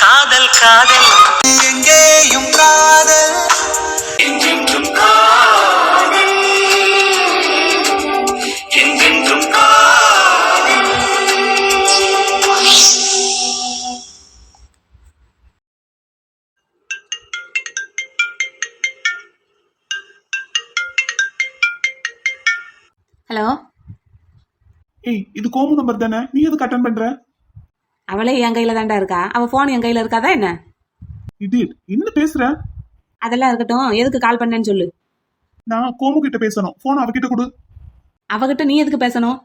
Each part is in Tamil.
காதல் காதல் எங்கேயும் காதல் என்றென்றும் காதல் என்றென்றும் காதல். ஹலோ. ஏய், இது கோமு நம்பர் தானே? நீ எதுக்கு அட்டன் பண்ற? அவளே என் கையில தாண்டா இருக்கா. அவ போன் என் கையில இருக்காதா என்ன? இது என்ன பேசுற? அதெல்லாம் இருக்கட்டும், எதுக்கு கால் பண்ணேன்னு சொல்லு. நான் கோமு கிட்ட பேசணும். போன் அவகிட்ட கொடு. அவகிட்ட நீ எதுக்கு பேசணும்?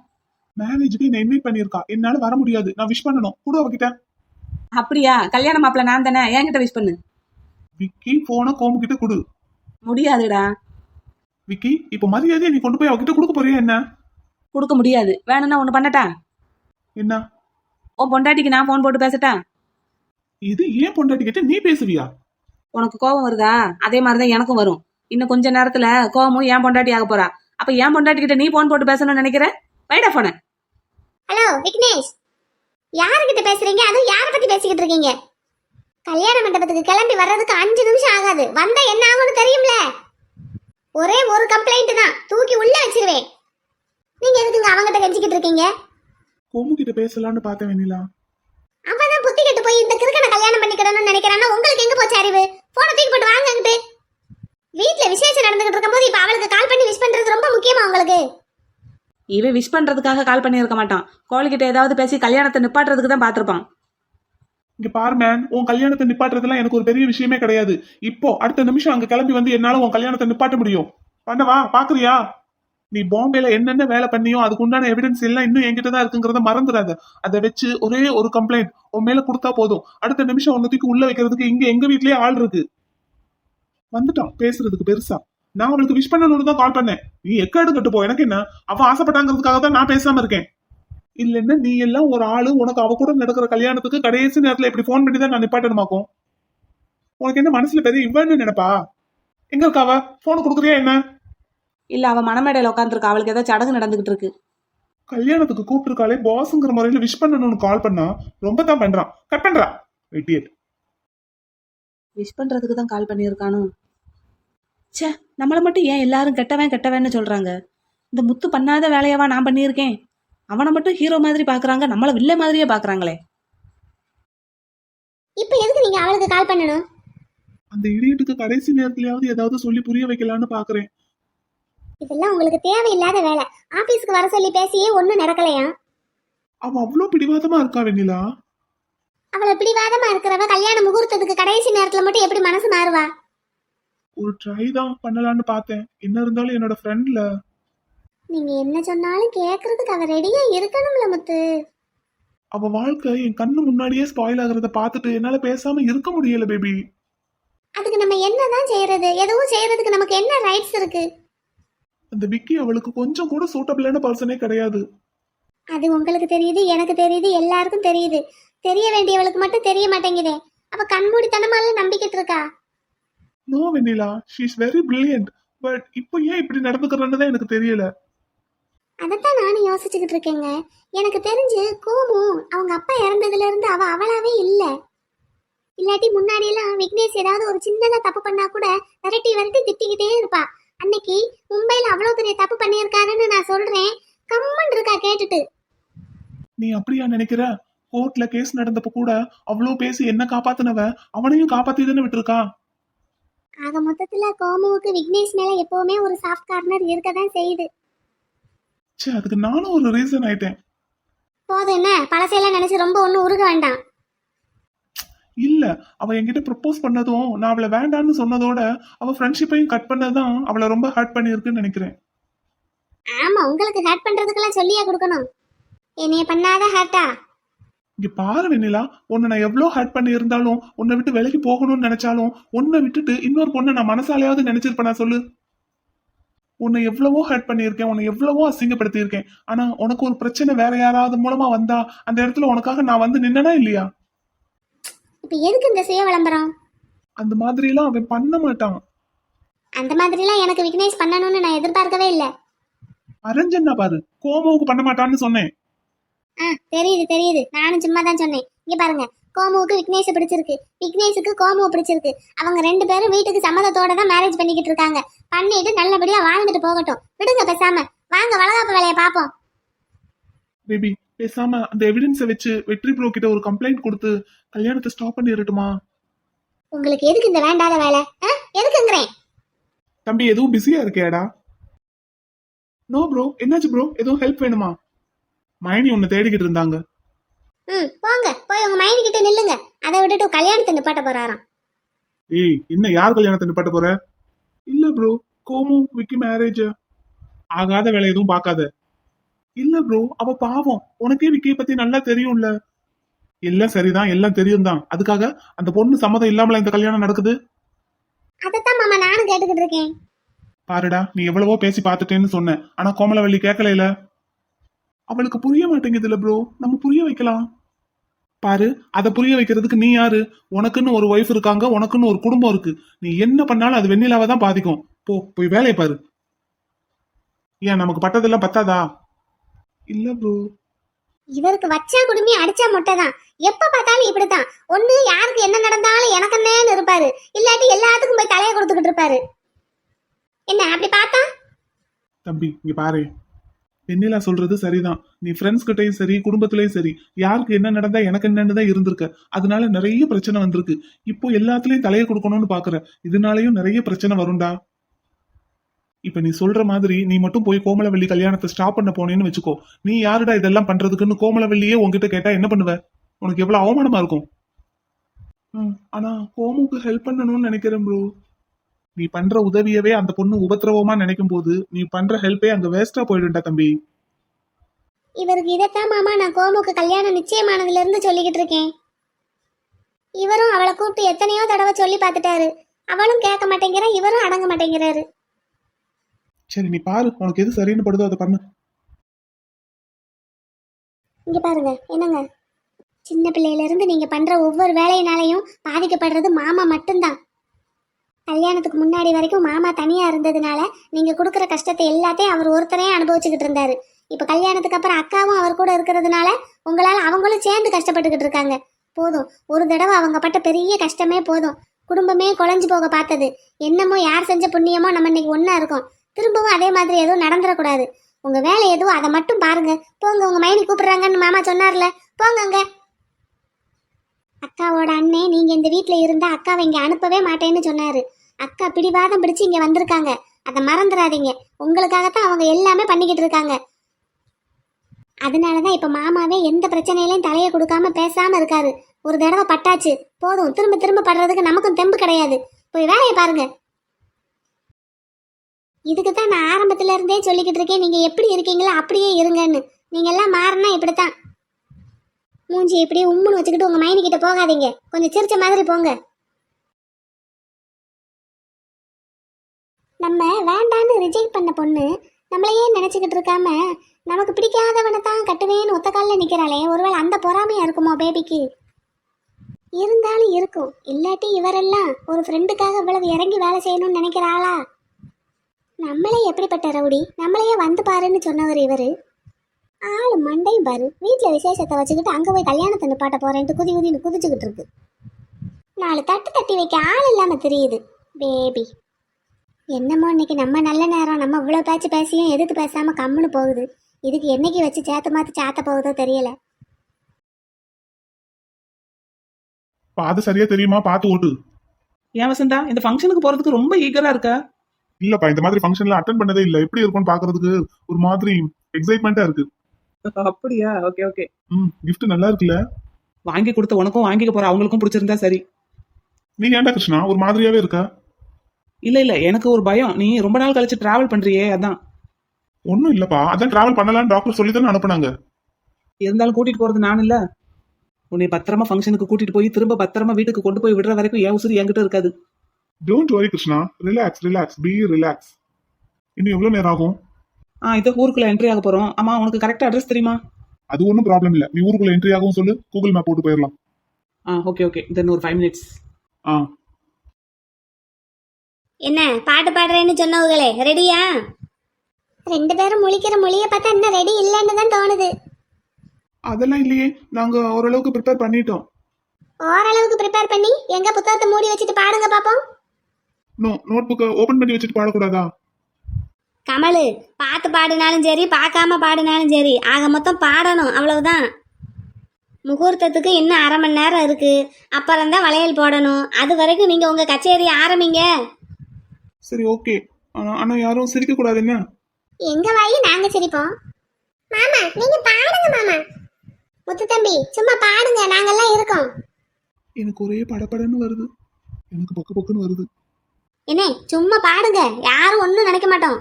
மேரேஜுக்கு என்ன இன்வைட் பண்ணிருக்கா, என்னால வர முடியாது, நான் விஷ் பண்ணணும். கொடு அவகிட்ட. அப்படியா? கல்யாண மாப்பிள்ள நான் தானே, என்கிட்ட விஷ் பண்ணு. விக்கி போன கோமு கிட்ட கொடு. முடியாதுடா. விக்கி, இப்ப மரியாதையை நீ கொண்டு போய் அவகிட்ட கொடுக்க போறியா என்ன? கொடுக்க முடியாது. வேணும்னா ஒண்ணு பண்ணட்டா? என்ன? உன் பொண்டாட்டிக்கு நான் போன் போட்டு பேசட்டா? இது ஏன் பொண்டாட்டி கிட்ட நீ பேசுவியா? உனக்கு கோபம் வருதா? அதே மாதிரிதான் எனக்கும் வரும். இன்னும் கொஞ்ச நேரத்துல கோபமும் என் பொண்டாட்டி ஆக போறா. அப்ப என் பொண்டாட்டி கிட்ட நீ போன் போட்டு பேசணும்னு நினைக்கிற? வைடா போன. ஹலோ விக்னேஷ், யாருக்கிட்ட பேசுறீங்க? அதுவும் யாரை பத்தி பேசிக்கிட்டு இருக்கீங்க? கல்யாண மண்டபத்துக்கு கிளம்பி வர்றதுக்கு 5 நிமிஷம் ஆகாது. வந்தா என்ன ஆகும்னு தெரியும்ல? ஒரே ஒரு கம்ப்ளைண்ட் தான், தூக்கி உள்ள வச்சிருவேன். நீங்க எதுக்குங்க அவங்கிட்ட கெஞ்சிக்கிட்டு இருக்கீங்க? கோமு கிட்ட பேசலாம்னு பார்த்தேன் வெண்ணிலா. அவதான் புத்தி கெட்டு போய் இந்த கிறுக்கனை கல்யாணம் பண்ணிக்கணும்னு நினைக்கிறான்னா உங்களுக்கு எங்க போச்சு அறிவு? போன தூக்கி போட்டு வாங்கிட்டு வீட்டுல விசேஷம் நடந்துகிட்டு இருக்கும்போது இப்ப அவளுக்கு கால் பண்ணி விஷ் பண்றது ரொம்ப முக்கியமா உங்களுக்கு? இவன் விஷ் பண்றதுக்காக கால் பண்ணி இருக்க மாட்டான். கோழிக்கிட்ட ஏதாவது பேசி கல்யாணத்தை நிப்பாட்டுறதுக்கு தான் பாத்திருப்பான். இங்க பாரு மேன், உன் கல்யாணத்தை நிப்பாட்டுறதுலாம் எனக்கு ஒரு பெரிய விஷயமே கிடையாது. இப்போ அடுத்த நிமிஷம் அங்க கிளம்பி வந்து என்னால உன் கல்யாணத்தை நிப்பாட்ட முடியும். பண்ணவா பாக்குறியா? நீ பாம்பேல என்னென்ன வேலை பண்ணியோ அதுக்கு உண்டான எவிடன்ஸ் எல்லாம் இன்னும் என்கிட்ட தான் இருக்குங்கிறத மறந்துடாத. அதை வச்சு ஒரே ஒரு கம்ப்ளைண்ட் உன் மேல கொடுத்தா போதும். அடுத்த நிமிஷம் உன்னத்துக்கு உள்ள வைக்கிறதுக்கு இங்க எங்க வீட்லயே ஆள் இருக்கு. வந்துட்டான் பேசுறதுக்கு பெருசா. நான் அவளுக்கு விஷ் பண்ணணும்னு தான் கால் பண்ணேன். நீ எக்கேடு கட்டு போ, எனக்கு என்ன? அவ ஆசைப்பட்டாங்கிறதுக்காக தான் நான் பேசாம இருக்கேன். இல்லன்னா நீ எல்லாம் ஒரு ஆளு, உனக்கு அவ கூட நடக்கிற கல்யாணத்துக்கு கடைசி நேரத்துல இப்படி போன் பண்ணி தான் நான் நிப்பாட்டணுமாக்கும். உனக்கு என்ன மனசுல பெரிய இவன்னு நினைப்பா? எங்க இருக்கா அவ? போன் கொடுக்குறியா என்ன? இல்ல, அவ மணமேடையில உட்காந்துருக்கா. அவளுக்கு ஏதாவது சடங்கு நடந்துகிட்டு இருக்கு. கல்யாணத்துக்கு கூப்பிட்டுருக்காளே, பாஸ்ங்கிற முறையில விஷ் பண்ணணும்னு கால் பண்ணா ரொம்ப தான் பண்றான். கட் பண்றா வெட்டியட். விஷ் பண்றதுக்கு தான் கால் பண்ணியிருக்கானோ? ச்சே, நம்மள மட்டும் ஏன் எல்லாரும் கெட்டவன்னு சொல்றாங்க? இந்த முத்து பண்ணாத வேலையவா நான் பண்ணியிருக்கேன்? அவனை மட்டும் ஹீரோ மாதிரி பாக்குறாங்க, நம்மள வில்ல மாதிரியே பாக்குறாங்களே. இப்ப எதுக்கு நீங்க அவளுக்கு கால் பண்ணணும்? அந்த இடியட்டுக்கு கடைசி நேரத்திலயாவது ஏதாவது சொல்லி புரிய வைக்கலான்னு பாக்குறேன். இதெல்லாம் உங்களுக்கு தேவையில்லாத வேலை. ஆபீஸ்க்கு வர சொல்லி பேசியே ஒண்ணும் நடக்கலையா? அவ அவ்வளவு பிடிவாதமா இருக்கா வெண்ணிலா. அவளை பிடிவாதமா இருக்கிறவ கல்யாண முகூர்த்தத்துக்கு கடைசி நேரத்துல மட்டும் எப்படி மனசு மாறுவா? ஒரு ட்ரை தான் பண்ணலான்னு பார்த்தேன். என்ன இருந்தாலும் என்னோட ஃப்ரெண்ட்ல. நீங்க என்ன சொன்னாலும் கேக்குறதுக்கு அவ ரெடியா இருக்கணும்ல முத்து. அவ வாழ்க்கை என் கண்ணு முன்னாடியே ஸ்பாயில் ஆகுறத பார்த்துட்டு என்னால பேசாம இருக்க முடியல பேபி. அதுக்கு நம்ம என்னதான் செய்யறது? எதுவும் செய்யறதுக்கு நமக்கு என்ன ரைட்ஸ் இருக்கு? அந்த விக்கி அவளுக்கு கொஞ்சம் கூட சூட்டபிளான பர்சனே கிடையாது. அது உங்களுக்கு தெரியுது, எனக்கு தெரியுது, எல்லாருக்கும் தெரியுது. தெரிய வேண்டியவளுக்கு மட்டும் தெரிய மாட்டேங்குதே. அவ கண்மூடித்தனமால நம்பிக்கிட்டு இருக்கா. No Vennila, she is very brilliant. But இப்போ ஏன் இப்படி நடந்துக்கிறன்னு தான் எனக்கு தெரியல. அதைத்தான் நானும் யோசிச்சுக்கிட்டு இருக்கேங்க. எனக்கு தெரிஞ்சு கோமு அவங்க அப்பா இறந்ததுல இருந்து அவ அவளாவே இல்ல. இல்லாட்டி முன்னாடி எல்லாம் விக்னேஷ் ஏதாவது ஒரு சின்னதா தப்பு பண்ணா கூட விரட்டி விரட்டி திட்டிக்கிட்டே இருப்பா. அன்னைக்கு மும்பைல அவ்வளவு பெரிய தப்பு பண்ணியிருக்காருன்னு நான் சொல்றேன், கம்மன் இருக்கா கேட்டுட்டு. நீ அப்படியா நினைக்கிற? கோர்ட்ல கேஸ் நடந்தப்ப கூட அவ்வளவு பேசி என்ன காப்பாத்தினவ அவனையும் காப்பாத்தி தானே விட்டுருக்கா. ஆக மொத்தத்துல கோமுவுக்கு விக்னேஷ் மேல எப்பவுமே ஒரு சாஃப்ட் கார்னர் இருக்கதான் செய்யுது. சே, அதுக்கு நானும் ஒரு ரீசன் ஆயிட்டேன். போதும் என்ன, பழசையெல்லாம் நினைச்சு ரொம்ப ஒன்னும் உருக வேண்டாம். இல்ல, அவ என்கிட்ட ப்ரப்போஸ் பண்ணதும் நான் அவளை வேண்டான்னு சொன்னதோட அவ ஃப்ரெண்ட்ஷிப்பையும் கட் பண்ணதான் அவளை ரொம்ப ஹர்ட் பண்ணிருக்குன்னு நினைக்கிறேன். ஆமா, உங்களுக்கு ஹேட் பண்றதுக்கெல்லாம் சொல்லியா கொடுக்கணும்? என்னைய பண்ணாத ஹேட்டா? இங்க பாரு வெண்ணிலா, உன்னை நான் எவ்வளவு ஹர்ட் பண்ணி இருந்தாலும், உன்னை விட்டு விலைக்கு போகணும்னு நினைச்சாலும், உன்னை விட்டுட்டு இன்னொரு பொண்ணை நான் மனசாலையாவது நினைச்சிருப்பேனா சொல்லு? உன்னை எவ்வளவோ ஹர்ட் பண்ணியிருக்கேன், உன்னை எவ்வளவோ அசிங்கப்படுத்தியிருக்கேன். ஆனா உனக்கு ஒரு பிரச்சனை வேற யாராவது மூலமா வந்தா அந்த இடத்துல உனக்காக நான் வந்து நின்னனா இல்லையா? இப்ப எதுக்கு இந்த சுய விளம்பரம்? அந்த மாதிரி எல்லாம் அவன் பண்ண மாட்டான். அந்த மாதிரி எல்லாம் எனக்கு விக்னேஷ் பண்ணணும்னு நான் எதிர்பார்க்கவே இல்லை. அரஞ்சன்னா பாரு, கோமுவுக்கு பண்ண மாட்டான்னு சொன்னேன். தெரியுது தெரியுது, நானும் சும்மா தான் சொன்னேன். இங்க பாருங்க, கோமுவுக்கு விக்னேஷ பிடிச்சிருக்கு, விக்னேஷுக்கு கோமுவை பிடிச்சிருக்கு. அவங்க 2 பேரும் வீட்டுக்கு சம்மதத்தோட தான் மேரேஜ் பண்ணிக்கிட்டு இருக்காங்க. பண்ணிட்டு நல்லபடியா வாழ்ந்துட்டு போகட்டும். விடுங்க பேசாம. வாங்க வளகாப்பு வேலையை பார்ப்போம். பேபி பேசாம அந்த எவிடன்ஸை வச்சு வெற்றி ப்ரோ கிட்ட ஒரு கம்ப்ளைண்ட் கொடுத்து கல்யாணத்தை ஸ்டாப் பண்ணிடட்டுமா? உங்களுக்கு எதுக்கு இந்த வேண்டாத வேலை? எதுக்குங்கிறேன்? தம்பி எதுவும் பிஸியா இருக்கேடா? No bro. என்னாச்சு ப்ரோ? எதுவும் ஹெல்ப் வேணுமா? மைனி உன்னை தேடிக்கிட்டு இருந்தாங்க. போங்க போய் உங்க மைனி கிட்ட நில்லுங்க. அதை விட்டுட்டு கல்யாணத்தை நிப்பாட்ட போறாராம். ஏய் என்ன யார் கல்யாணத்தை நிப்பாட்ட போற? இல்ல ப்ரோ, கோமு விக்கி மேரேஜ் ஆகாத வேலை எதுவும் பார்க்காத. இல்ல ப்ரோ, அவ பாவம். உனக்கே விக்கியை பத்தி நல்லா தெரியும்ல. எல்லாம் சரிதான், எல்லாம் தெரியும் தான். அதுக்காக அந்த பொண்ணு சம்மதம் இல்லாமல இந்த கல்யாணம் நடக்குது. அதத்தான் மாமா நானும் கேட்டுக்கிட்டு இருக்கேன். பாருடா, நீ எவ்வளவோ பேசி பார்த்துட்டேன்னு சொன்ன, ஆனா கோமலவள்ளி கேட்கல. அவளுக்கு புரிய மாட்டேங்குதுல ப்ரோ. நம்ம புரிய வைக்கலாம். பாரு, அதை புரிய வைக்கிறதுக்கு நீ யாரு? உனக்குன்னு ஒரு ஒய்ஃப் இருக்காங்க, உனக்குன்னு ஒரு குடும்பம் இருக்கு. நீ என்ன பண்ணாலும் அது வெண்ணிலாவை தான் பாதிக்கும். போய் வேலையை பாரு. ஏன் நமக்கு பட்டதெல்லாம் பத்தாதா? இல்ல ப்ரோ. இவருக்கு வச்சா குடுமி அடிச்சா மொட்டைதான். எப்ப பார்த்தாலும் இப்படித்தான். ஒண்ணு யாருக்கு என்ன நடந்தாலும் எனக்கு என்னன்னு இருப்பாரு, இல்லாட்டி எல்லாத்துக்கும் போய் தலையை கொடுத்துக்கிட்டு இருப்பாரு. என்ன அப்படி பார்த்தா? தம்பி இங்க பாரு, வெண்ணிலா சொல்றது சரிதான். நீ ஃப்ரெண்ட்ஸ் கிட்டயும் சரி, குடும்பத்திலயும் சரி, யாருக்கு என்ன நடந்தா எனக்கு என்னன்னு தான் இருந்திருக்க. அதனால நிறைய பிரச்சனை வந்திருக்கு. இப்போ எல்லாத்துலயும் தலையை கொடுக்கணும்னு பாக்குற. இதனாலயும் நிறைய பிரச்சனை வரும்டா. இப்ப நீ சொல்ற மாதிரி நீ மட்டும் போய் கோமலவள்ளி கல்யாணத்தை ஸ்டாப் பண்ண போனேன்னு வச்சுக்கோ. நீ யாருடா இதெல்லாம் பண்றதுக்குன்னு கோமலவள்ளியே உன்கிட்ட கேட்டா என்ன பண்ணுவ? உனக்கு எவ்வளவு அவமானமா இருக்கும். ஆனா கோமுக்கு ஹெல்ப் பண்ணணும்னு நினைக்கிறேன் ப்ரோ. நீ பண்ற உதவியவே அந்த பொண்ணு உபத்திரவமா நினைக்கும் போது நீ பண்ற ஹெல்ப்பே அங்க வேஸ்டா போயிடும்டா தம்பி. இவருக்கு இதைத்தான் மாமா நான் கோமுக்கு கல்யாணம் நிச்சயமானதுல இருந்து சொல்லிக்கிட்டு இருக்கேன். இவரும் அவளை கூப்பிட்டு எத்தனையோ தடவை சொல்லி பார்த்துட்டாரு. அவளும் கேட்க மாட்டேங்கிறா, இவரும் அடங்க மாட்டேங்கிறாரு. சரி நீ பாரு, உனக்கு எது சரின்னு படுதோ அதை பண்ணு. இங்க பாருங்க என்னங்க, சின்ன பிள்ளையில இருந்து நீங்க பண்ற ஒவ்வொரு வேலையினாலையும் பாதிக்கப்படுறது மாமா மட்டும்தான். கல்யாணத்துக்கு முன்னாடி வரைக்கும் மாமா தனியா இருந்ததுனால நீங்க கொடுக்குற கஷ்டத்தை எல்லாத்தையும் அவர் ஒருத்தரே அனுபவிச்சுக்கிட்டு இருந்தாரு. இப்ப கல்யாணத்துக்கு அப்புறம் அக்காவும் அவர் கூட இருக்கிறதுனால உங்களால அவங்களும் சேர்ந்து கஷ்டப்பட்டுக்கிட்டு இருக்காங்க. போதும், ஒரு தடவை அவங்க பட்ட பெரிய கஷ்டமே போதும். குடும்பமே குழஞ்சு போக பார்த்தது. என்னமோ யார் செஞ்ச புண்ணியமோ நம்ம இன்னைக்கு ஒன்னா இருக்கோம். திரும்பவும் அதே மாதிரி எதுவும் நடந்துடக்கூடாது. உங்க வேலை எதுவும் அதை மட்டும் பாருங்க. போங்க, உங்க மைனி கூப்பிடுறாங்கன்னு மாமா சொன்னார்ல, போங்க. அக்காவோட அண்ணே நீங்க இந்த வீட்டுல இருந்தா அக்காவை இங்க அனுப்பவே மாட்டேன்னு சொன்னாரு. அக்கா பிடிவாதம் பிடிச்சு இங்க வந்திருக்காங்க. அதை மறந்துடாதீங்க. உங்களுக்காகத்தான் அவங்க எல்லாமே பண்ணிக்கிட்டு இருக்காங்க. அதனாலதான் இப்ப மாமாவே எந்த பிரச்சனையிலையும் தலையை கொடுக்காம பேசாம இருக்காரு. ஒரு தடவை பட்டாச்சு போதும். திரும்ப திரும்ப படுறதுக்கு நமக்கும் தெம்பு கிடையாது. போய் வேலையை பாருங்க. இதுக்குதான் நான் ஆரம்பத்துல இருந்தே சொல்லிக்கிட்டு இருக்கேன், நீங்க எப்படி இருக்கீங்களோ அப்படியே இருங்கன்னு. நீங்க எல்லாம் மாறினா இப்படித்தான். மூஞ்சி இப்படியே உம்முன்னு வச்சுக்கிட்டு உங்க மைனி கிட்ட போகாதீங்க. கொஞ்சம் சிரிச்ச மாதிரி போங்க. நம்ம வேண்டான்னு ரிஜெக்ட் பண்ண பொண்ணு நம்மளையே நினைச்சுக்கிட்டு இருக்காம நமக்கு பிடிக்காதவனை தான் கட்டுவேன்னு ஒத்த காலில் நிக்கிறாளே, ஒருவேளை அந்த பொறாமையா இருக்குமோ பேபிக்கு? இருந்தாலும் இருக்கும். இல்லாட்டி இவரெல்லாம் ஒரு ஃப்ரெண்டுக்காக இவ்வளவு இறங்கி வேலை செய்யணும்னு நினைக்கிறாளா? நம்மளே எப்படிப்பட்ட ரவுடி, நம்மளையே வந்து பாருன்னு சொன்னவர் இவரு. ஆளு மண்டையும் பாரு. வீட்டுல விசேஷத்தை வச்சுக்கிட்டு அங்க போய் கல்யாணத்தை நிப்பாட்ட போறேன்ட்டு குதின்னு குதிச்சுக்கிட்டு இருக்கு. 4 தட்டு தட்டி வைக்க ஆள் இல்லாம தெரியுது பேபி. என்னமோ இன்னைக்கு நம்ம நல்ல நேரம். நம்ம இவ்வளவு பேச்சு பேசியும் எதிர்த்து பேசாம கம்முன்னு போகுது. இதுக்கு என்னைக்கு வச்சு சேத்து மாத்தி சாத்த போகுதோ தெரியல. பாது சரியா தெரியுமா? பார்த்து ஓட்டு. ஏன் வசந்தா, இந்த ஃபங்க்ஷனுக்கு போறதுக்கு ரொம்ப ஈகரா இருக்கா? இல்லப்பா, இந்த மாதிரி ஃபங்க்ஷன்ல அட்டென்ட் பண்ணதே இல்ல. எப்படி இருக்கும்னு பாக்குறதுக்கு ஒரு மாதிரி எக்ஸைட்மெண்டா இருக்கு. அப்படியா? Okay okay. கிஃப்ட் நல்லா இருக்குல்ல? வாங்கி கொடுத்த உனக்கும் வாங்கிக்க போற அவங்களுக்கும் பிடிச்சிருந்தா சரி. நீ ஏன்டா கிருஷ்ணா ஒரு மாதிரியாவே இருக்கா? இல்ல எனக்கு ஒரு பயம். நீ ரொம்ப நாள் கழிச்சு டிராவல் பண்றியே, அதான். ஒன்னும் இல்லப்பா, அதான் டிராவல் பண்ணலாம்னு டாக்டர் சொல்லி தானே அனுப்புனாங்க. இருந்தாலும் கூட்டிட்டு போறது நான் இல்ல. உன்னை பத்திரமா ஃபங்க்ஷனுக்கு கூட்டிட்டு போய் திரும்ப பத்திரமா வீட்டுக்கு கொண்டு போய் விடுற வரைக்கும் என் உசுறு என்கிட்ட இருக்காது. Don't worry Krishna, relax, B relax. இன்னும் எவ்வளவு நேரம் ஆகும்? இதை ஊருக்குள்ள என்ட்ரி ஆக போறோம். ஆமா, உனக்கு கரெக்டா அட்ரஸ் தெரியுமா? அது ஒன்றும் ப்ராப்ளம் இல்ல. நீ ஊருக்குள்ள என்ட்ரி ஆகும் சொல்லு, கூகுள் மேப் போட்டு போயிடலாம். ஓகே தென் ஒரு 5 minutes. என்ன பாட்டு பாடுறேன்னு சொன்னவங்களே ரெடியா? 2 பேரும் முழிக்கிற மொழியை பார்த்தா இன்னும் ரெடி இல்லைன்னு தான் தோணுது. அதெல்லாம் இல்லையே, நாங்க ஓரளவுக்கு ப்ரிப்பேர் பண்ணிட்டோம். ஓரளவுக்கு ப்ரிப்பேர் பண்ணி எங்க புத்தகத்தை மூடி வச்சுட்டு பாடுங்க பாப்போம். நோ, நோட் புக்கை ஓபன் பண்ணி வச்சுட்டு பாடக்கூடாதா? கமலு, பார்த்து பாடினாலும் சரி பார்க்காம பாடினாலும் சரி ஆக மொத்தம் பாடணும், அவ்வளவுதான். முகூர்த்தத்துக்கு இன்னும் 1/2 மணி நேரம் இருக்கு. அப்புறம் தான் வளையல் போடணும். அது வரைக்கும் நீங்க உங்க கச்சேரி ஆரம்பிங்க. சரி, ஓகே. ஆனா யாரும் சிரிக்க கூடாது என்ன? எங்க வாயி நாங்க சிரிப்போம். மாமா நீங்க பாடுங்க மாமா. முத்து தம்பி சும்மா பாடுங்க, நாங்கெல்லாம் இருக்கோம். எனக்கு ஒரே படபடன்னு வருது. எனக்கு பொக்கு பொக்குன்னு வருது. என்ன சும்மா பாடுங்க, யாரும் ஒன்றும் நினைக்க மாட்டோம்.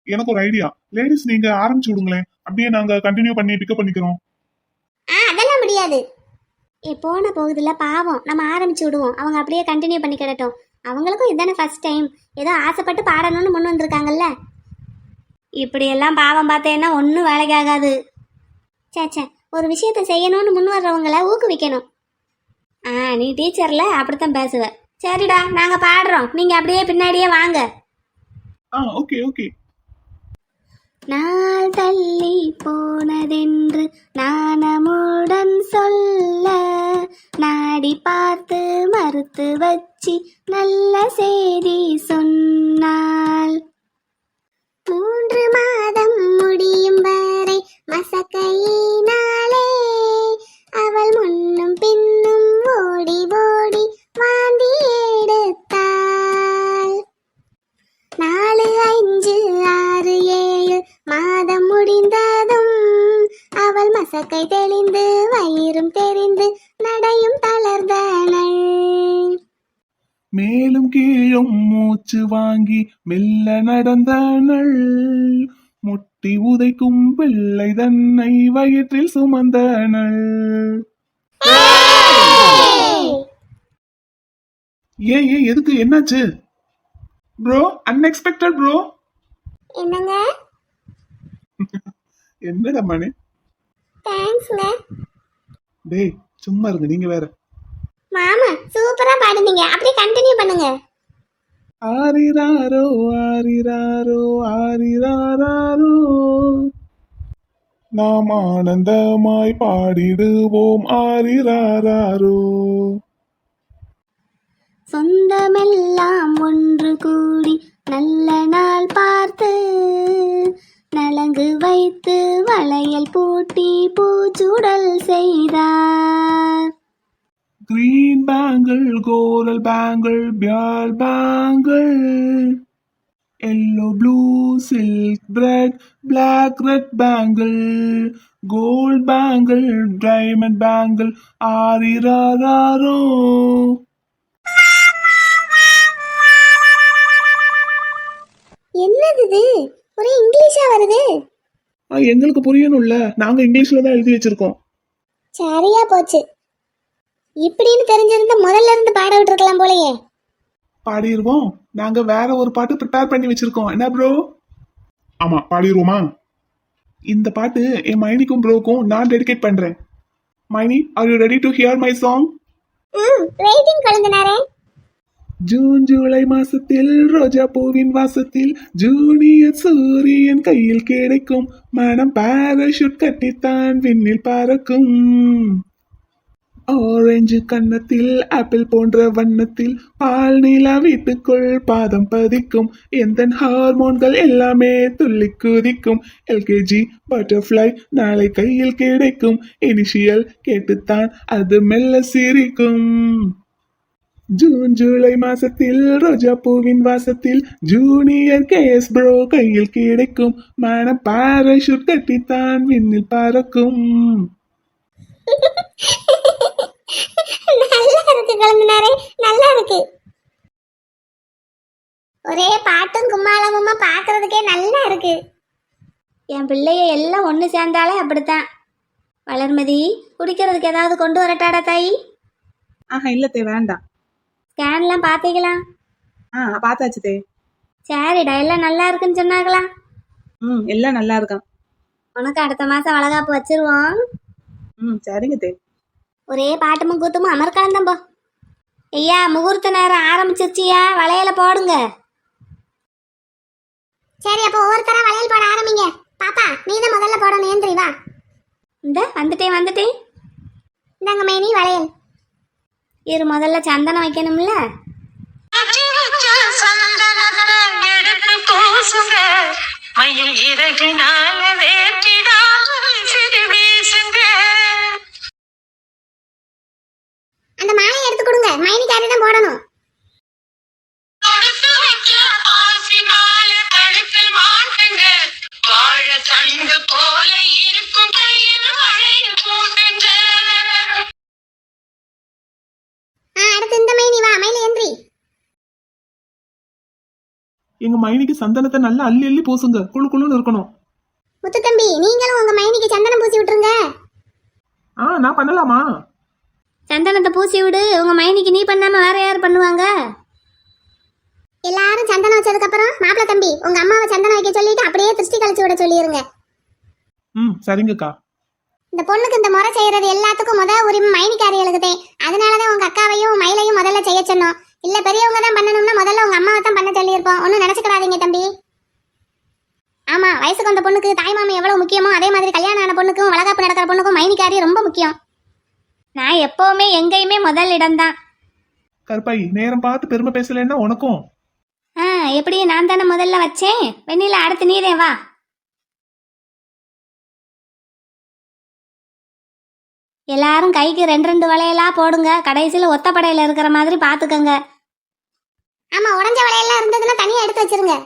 எனக்கு ஒரு ஐடியா. லேடிஸ் நீங்க ஆரம்பிச்சு விடுங்களேன், அப்படியே நாங்க கண்டினியூ பண்ணி பிக்கப் பண்ணிக்கிறோம். அதெல்லாம் முடியாது. போன போகுதுல பாவம், நம்ம ஆரம்பிச்சு விடுவோம். அவங்க அப்படியே கண்டினியூ பண்ணி கிடட்டும். அவங்களுக்கும் இதுதானே ஃபர்ஸ்ட் டைம். ஏதோ ஆசைப்பட்டு பாடணும்னு முன் வந்திருக்காங்கல்ல. இப்படியெல்லாம் பாவம் பார்த்தேன்னா ஒன்றும் வேலைக்கு ஆகாது. சேச்சே, ஒரு விஷயத்த செய்யணும்னு முன் வர்றவங்களை ஊக்குவிக்கணும். நீ டீச்சர்ல அப்படித்தான் பேசுவ. சரிடா, நாங்க பாடுறோம், நீங்க அப்படியே பின்னாடியே வாங்க. Okay okay. நாள் தள்ளி போனதென்று நாணமுடன் சொல்ல, நாடி பார்த்து மறுத்து வச்சி நல்ல செய்தி சொன்னாள். 3 மாதம் முடியும் வரை மசக்கையினாலே அவள் முன்னும் பின்னும் ஓடி ஓடி வாந்தி எடுத்தாள். 4, 5, 6, 7 மாதம் முடிந்ததும் அவள் மசக்கை தெளிந்து வயிறும் தெரிந்து நடையும் தளர்ந்தனள். மேலும் கீழும் மூச்சு வாங்கி மெல்ல நடந்தனள். முட்டி உதைக்கும் பிள்ளை தன்னை வயிற்றில் சுமந்தனள். ஏன் எதுக்கு, என்னாச்சு? Bro, unexpected bro. என்னங்க? என்னடா மணி? தேங்க்ஸ்ங்க. டேய் சும்மா இருங்க, நீங்க வேற. மாமா சூப்பரா பாடுனீங்க, அப்படியே கண்டினியூ பண்ணுங்க. ஆரிராரோ ஆரிராரோ ஆரிராரோ, நாம் ஆனந்தமாய் பாடிடுவோம் ஆரிராரோ. சொந்தமெல்லாம் ஒன்று கூடி நல்ல நாள் பார்த்து நலங்கு வைத்து வளையல் பூட்டி பூச்சுடல் செய்தார். Green bangle, coral bangle, pearl bangle, yellow blue silk thread, black red bangle, gold bangle, diamond bangle, ஆரிராரோ. என்னது இது, ஒரே இங்கிலீஷா வருது. எங்களுக்கு புரியணும்ல, நாங்க இங்கிலீஷ்ல தான் எழுதி வச்சிருக்கோம். சரியா போச்சு. இப்படின்னு தெரிஞ்சிருந்தா முதல்ல இருந்து பாட விட்டுருக்கலாம் போலயே. பாடிடுவோம். நாங்க வேற ஒரு பாட்டு ப்ரிப்பேர் பண்ணி வச்சிருக்கோம். என்ன ப்ரோ? ஆமா, பாடிடுவோமா? இந்த பாட்டு என் மைனிக்கும் ப்ரோக்கும் நான் டெடிகேட் பண்றேன். மைனி, are you ready to hear my song? Waiting கொழுந்தனாரே. ஜூன் ஜூலை மாசத்தில் ரோஜா பூவின் வாசத்தில் ஜூனியர் சூரியன் கையில் கிடைக்கும் மனம் பாராஷூட் கட்டித்தான் விண்ணில் பறக்கும். ஆரஞ்சு கன்னத்தில் ஆப்பிள் போன்ற வண்ணத்தில் பால் நிலா வீட்டுக்குள் பாதம் பதிக்கும். எந்த ஹார்மோன்கள் எல்லாமே துள்ளி குதிக்கும். எல்கேஜி பட்டர்ஃப்ளை நாளை கையில் கிடைக்கும். இனிஷியல் கேட்டுத்தான் அது மெல்ல சிரிக்கும். ஜூன் ஜூலை மாசத்தில் ரோஜா பூவின் வாசத்தில் ஜூனியர் கேஸ் ப்ரோ கையில் கிடைக்கும் மனம் பாராஷூட் கட்டித்தான் விண்ணில் பறக்கும். நல்லா இருக்கு கொழுந்தனாரே, நல்லா இருக்கு. ஒரே பாட்டும் கும்மாளமுமா பாக்குறதுக்கே நல்லா இருக்கு. என் பிள்ளைய எல்லாம் ஒன்று சேர்ந்தாலே அப்படித்தான். வளர்மதி, குடிக்கிறதுக்கு ஏதாவது கொண்டு வரட்டாடா தாயி? இல்லத்தே வேண்டாம். ஸ்கேன்லாம் பார்த்தீங்களா? பார்த்தாச்சு தே. சரிடா, எல்லாம் நல்லா இருக்குன்னு சொன்னாங்களா? எல்லாம் நல்லா இருக்கான். உனக்கு அடுத்த மாசம் வளகாப்பு வச்சிருவோம். சரிங்க தே. ஒரே பாட்டுமும் கூத்துமும் அமர்க்காந்தம் போ. ஐயா, முகூர்த்த நேரம் ஆரம்பிச்சிருச்சியா, வளையல போடுங்க. சரி, அப்போ ஒவ்வொருத்தரா வளையல் போட ஆரம்பிங்க. பாப்பா, நீ தான் முதல்ல போடணும். ஏந்திரி வா. இந்த வந்துட்டேன். இந்தாங்க மேனி வளையல். இரு முதல்ல சந்தனம் வைக்கணும்ல. அடி வச்ச சந்தனத்தை எடுத்து பூசுங்க மயில் இறகுனால வேட்டிடாமல் சிறு வீசுங்க அந்த மாலையை எடுத்து கொடுங்க, மைனிக்காரி தான் போடணும். கொடுத்து வைக்க பாசி மாலை கழுத்தில் மாட்டுங்க வாழ தண்டு போல இருக்கும் கையில் மழையில் போட்டுங்க அடுத்து இந்த மைனி வா, மயில எந்திரி. எங்க மைனிக்கு சந்தனத்தை நல்லா அள்ளி அள்ளி பூசுங்க, குழு குழுன்னு இருக்கணும். முத்து தம்பி, நீங்களும் உங்க மைனிக்கு சந்தனம் பூசி விட்டுருங்க. நான் பண்ணலாமா? சந்தனத்தை பூசி விடு. உங்க மைனிக்கு நீ பண்ணாம வேற யார் பண்ணுவாங்க? எல்லாரும் சந்தனம் வச்சதுக்கு அப்புறம் மாப்பிள தம்பி உங்க அம்மாவை சந்தனம் வைக்க சொல்லிட்டு அப்படியே திருஷ்டி கழிச்சு விட சொல்லிருங்க. சரிங்கக்கா. இந்த பொண்ணுக்கு இந்த முறை செய்யறது எல்லாத்துக்கும் உரிமை மைனிக்காரிகளுக்கு தான். அதனாலதான் உங்க அக்காவையும் மயிலையும் முதல்ல செய்ய சொன்னோம். இல்ல பெரியவங்க தான் பண்ணணும்னா முதல்ல உங்க அம்மாவை தான் பண்ண சொல்லியிருப்போம். ஒன்னும் நினைச்சுக்கிறாதீங்க தம்பி. ஆமா, வயசுக்கு வந்த பொண்ணுக்கு தாய்மாமன் எவ்வளவு முக்கியமோ அதே மாதிரி கல்யாணம் ஆன பொண்ணுக்கும் வளகாப்பு நடக்கிற பொண்ணுக்கும் மைனிக்காரி ரொம்ப முக்கியம். நான் எப்பவுமே எங்கேயுமே முதல் இடம்தான். கருப்பாயி, நேரம் பார்த்து பெருமை பேசலன்னா உனக்கும். எப்படி நான் தானே முதல்ல வச்சேன். வெண்ணில அடுத்து நீரே வா. எல்லாரும் கைக்கு 2 வளையலா போடுங்க. கடைசியில ஒத்த படையில இருக்கிற மாதிரி பாத்துக்கங்க. ஆமா, உடஞ்ச வளையல்லாம் இருந்ததுன்னா தனியா எடுத்து வச்சிருங்க.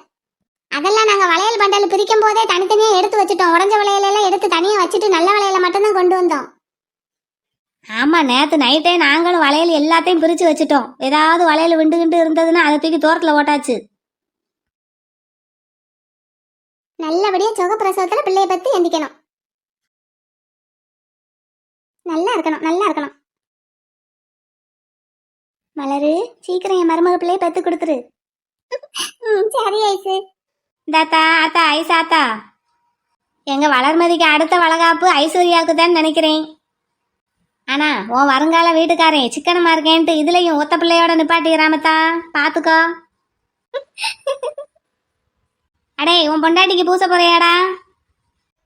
அதெல்லாம் நாங்க வளையல் பண்டல் பிரிக்கும் போதே தனித்தனியா எடுத்து வச்சுட்டோம். உடஞ்ச வளையலெல்லாம் எடுத்து தனியா வச்சுட்டு நல்ல வளையல மட்டும்தான் கொண்டு வந்தோம். ஆமா, நேத்து நைட்டே நாங்களும் வளையல் எல்லாத்தையும் பிரிச்சு வச்சுட்டோம். ஏதாவது வளையல் விண்டு இருந்ததுன்னா அதை தூக்கி தோரத்துல ஓட்டாச்சு. நல்லபடியா சுகப்பிரசவத்துல பிள்ளைய பத்தி எந்திக்கணும். நல்லா இருக்கணும். மலரு, சீக்கிரம் என் மருமக பிள்ளைய பெத்து கொடுத்துரு. சரி ஐசு. தாத்தா ஆத்தா ஐசாத்தா, எங்க வளர்மதிக்கு அடுத்த வளகாப்பு ஐஸ்வர்யாவுக்கு தான் நினைக்கிறேன். ஆனா உன் வருங்கால வீட்டுக்காரன் சிக்கனமா இருக்கேன்ட்டு இதுலயும் ஒத்த பிள்ளையோட நிப்பாட்டிக்கிறாமத்தா, பாத்துக்கோ. அடே, உன் பொண்டாட்டிக்கு பூச போறியாடா?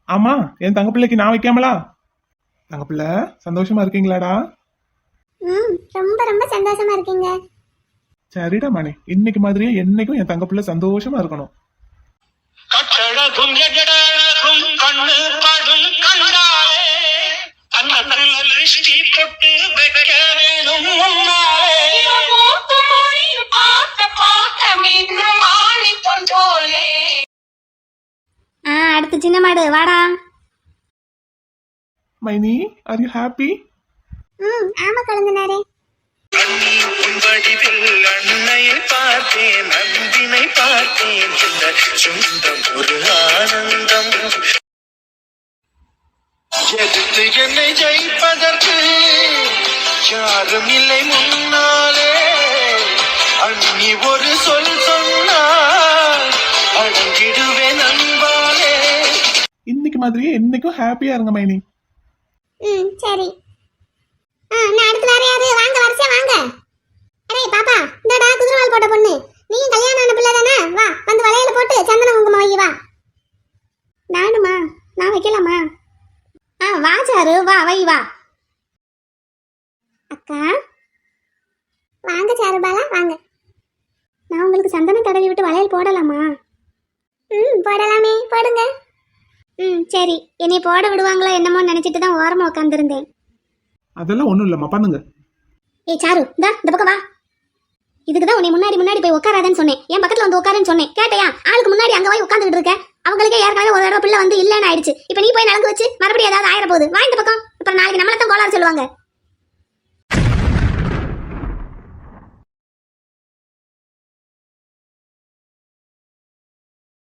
ஆமா, என் தங்க பிள்ளைக்கு நான் வைக்காமலா? தங்க பிள்ளை சந்தோஷமா இருக்கீங்களாடா? ரொம்ப ரொம்ப சந்தோஷமா இருக்கீங்க. சரிடா மணி, இன்னைக்கு மாதிரியே என்னைக்கும் என் தங்க பிள்ளை சந்தோஷமா இருக்கணும். கட்டழகும் எடழகும் கண்ணு படும் கண்டாலே கண்ணத்தில் திருஷ்டி தொட்டு வைக்க வேணும் முன்னாலே அடுத்து சின்ன மாடு வாடா. மைனி, ஆர் யூ ஹாப்பி? ஆமா கலந்தனாரே. உன் வடிவில் அன்னையை பார்த்தேன், அன்பினை பார்த்தேன், இந்த சொந்தம் ஒரு ஆனந்தம். எதிர்த்து என்னை ஜெயிப்பதற்கு யாரும் இல்லை முன்னாலே, அன்னி ஒரு சொல் சொன்னால் அடங்கிடுவேன் அன்பாலே. இன்னைக்கு மாதிரியே என்னைக்கும் ஹாப்பியா இருங்க மைனி. சரி. நான் அடுத்து வேற யாரு? வாங்க, வரிசையா வாங்க. அடே பாப்பா, இந்தடா குதிரவால் போட்ட பொண்ணு, நீயும் கல்யாணம் ஆன பிள்ளை தானே? வா, வந்து வளையல போட்டு சந்தன குங்குமம் வை. வா. நானுமா? நான் வைக்கலாமா? வா சாரு, வா வை வா. அக்கா வாங்க சாரு பாலா, வாங்க. நான் உங்களுக்கு சந்தனம் தடவி விட்டு வளையல் போடலாமா? போடலாமே, போடுங்க. சரி. என்னை போட விடுவாங்களோ என்னமோ நினைச்சிட்டு தான் ஓரமா உட்காந்துருந்தேன். அதெல்லாம் ஒண்ணும் இல்லம்மா, பண்ணுங்க. ஏய் சாரு, இந்த பக்கம் வா. இதுக்குதான் உன்னை முன்னாடி போய் உட்காராதன்னு சொன்னேன். என் பக்கத்துல வந்து உட்காருன்னு சொன்னேன், கேட்டையா? ஆளுக்கு முன்னாடி அங்க போய் உட்காந்துட்டு இருக்க. அவங்களுக்கே ஏற்கனவே ஒரு தடவை பிள்ளை வந்து இல்லன்னு ஆயிடுச்சு. இப்ப நீ போய் நலங்கு வச்சு மறுபடியும் ஏதாவது ஆயிர போகுது. வா இந்த பக்கம். அப்புறம் நாளைக்கு நம்மள தான் கோளாறு சொல்லுவாங்க.